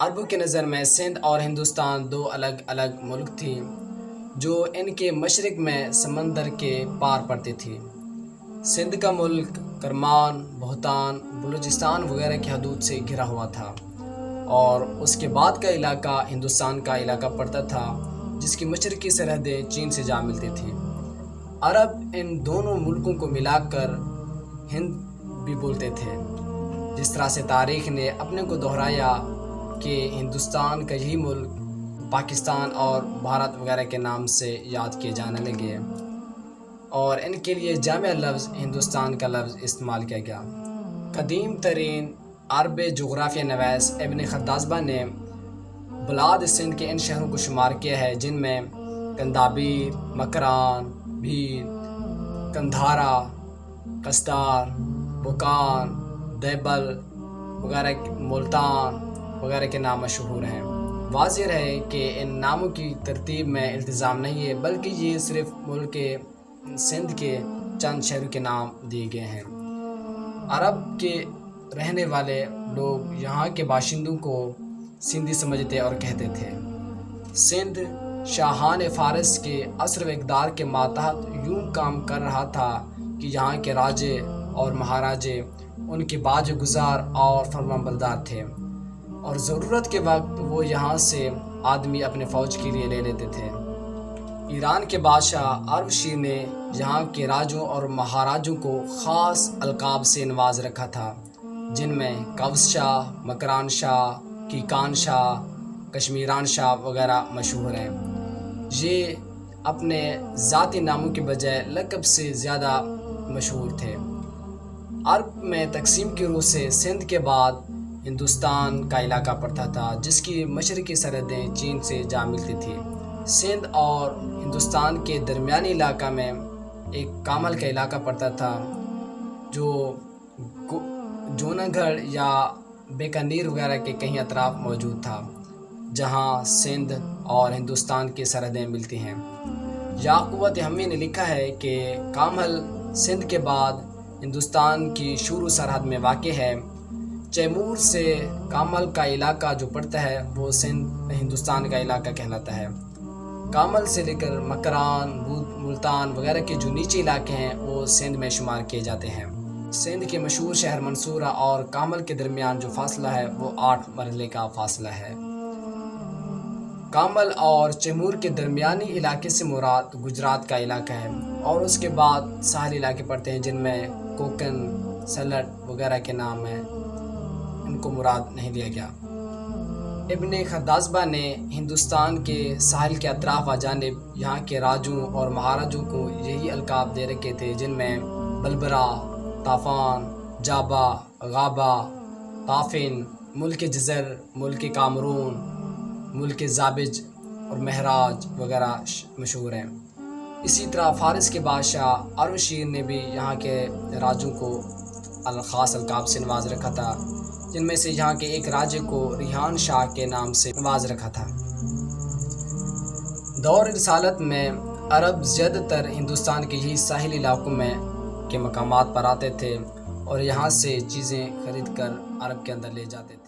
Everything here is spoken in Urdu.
عربوں کی نظر میں سندھ اور ہندوستان دو الگ الگ ملک تھی جو ان کے مشرق میں سمندر کے پار پڑتی تھی۔ سندھ کا ملک کرمان، بہتان، بلوچستان وغیرہ کی حدود سے گھرا ہوا تھا، اور اس کے بعد کا علاقہ ہندوستان کا علاقہ پڑتا تھا جس کی مشرقی سرحدیں چین سے جا ملتی تھیں۔ عرب ان دونوں ملکوں کو ملا کر ہند بھی بولتے تھے، جس طرح سے تاریخ نے اپنے کو دہرایا کہ ہندوستان کا یہی ملک پاکستان اور بھارت وغیرہ کے نام سے یاد کیے جانے لگے، اور ان کے لیے جامع لفظ ہندوستان کا لفظ استعمال کیا گیا۔ قدیم ترین عرب جغرافیہ نویس ابن خرداسبہ نے بلاد سندھ کے ان شہروں کو شمار کیا ہے جن میں کندابیر، مکران، بھیر، کندھارا، قصدار، بوکان، دیبل وغیرہ، ملتان وغیرہ کے نام مشہور ہیں۔ واضح ہے کہ ان ناموں کی ترتیب میں التزام نہیں ہے، بلکہ یہ صرف ملک سندھ کے چند شہروں کے نام دیے گئے ہیں۔ عرب کے رہنے والے لوگ یہاں کے باشندوں کو سندھی سمجھتے اور کہتے تھے۔ سندھ شاہان فارس کے اثر و اقدار کے ماتحت یوں کام کر رہا تھا کہ یہاں کے راجے اور مہاراجے ان کے باج گزار اور فرمانبردار تھے، اور ضرورت کے وقت وہ یہاں سے آدمی اپنے فوج کے لیے لے لیتے تھے۔ ایران کے بادشاہ اروشیر نے یہاں کے راجوں اور مہاراجوں کو خاص القاب سے نواز رکھا تھا، جن میں قوس شاہ، مکران شاہ، کیکان شاہ، کشمیران شاہ وغیرہ مشہور ہیں۔ یہ اپنے ذاتی ناموں کے بجائے لقب سے زیادہ مشہور تھے۔ عرب میں تقسیم کی روح سے سندھ کے بعد ہندوستان کا علاقہ پڑتا تھا جس کی مشرقی سرحدیں چین سے جا ملتی تھی۔ سندھ اور ہندوستان کے درمیانی علاقہ میں ایک کامل کا علاقہ پڑتا تھا جو جوناگڑھ یا بیکانیر وغیرہ کے کہیں اطراف موجود تھا، جہاں سندھ اور ہندوستان کی سرحدیں ملتی ہیں۔ یاقوت ہمی نے لکھا ہے کہ کامل سندھ کے بعد ہندوستان کی شروع سرحد میں واقع ہے۔ چیمور سے کامل کا علاقہ جو پڑتا ہے وہ سندھ ہندوستان کا علاقہ کہلاتا ہے۔ کامل سے لے کر مکران، ملتان وغیرہ کے جو نیچے علاقے ہیں وہ سندھ میں شمار کیے جاتے ہیں۔ سندھ کے مشہور شہر منصورہ اور کامل کے درمیان جو فاصلہ ہے وہ 8 مرحلے کا فاصلہ ہے۔ کامل اور چیمور کے درمیانی علاقے سے مراد گجرات کا علاقہ ہے، اور اس کے بعد ساحلی علاقے پڑتے ہیں جن میں کوکن، سلٹ وغیرہ کے نام ہیں، ان کو مراد نہیں لیا گیا۔ ابن خرداسبہ نے ہندوستان کے ساحل کے اطراف و جانب یہاں کے راجوں اور مہاراجوں کو یہی القاب دے رکھے تھے جن میں بلبرا، طافان، جابا، غابا، طافن، ملک جزر، ملک کامرون، ملک زابج اور مہراج وغیرہ مشہور ہیں۔ اسی طرح فارس کے بادشاہ اروشیر نے بھی یہاں کے راجوں کو خاص القاب سے نواز رکھا تھا، جن میں سے یہاں کے ایک راجے کو ریحان شاہ کے نام سے نواز رکھا تھا۔ دور رسالت میں عرب زیادہ تر ہندوستان کے یہی ساحلی علاقوں میں کے مقامات پر آتے تھے اور یہاں سے چیزیں خرید کر عرب کے اندر لے جاتے تھے۔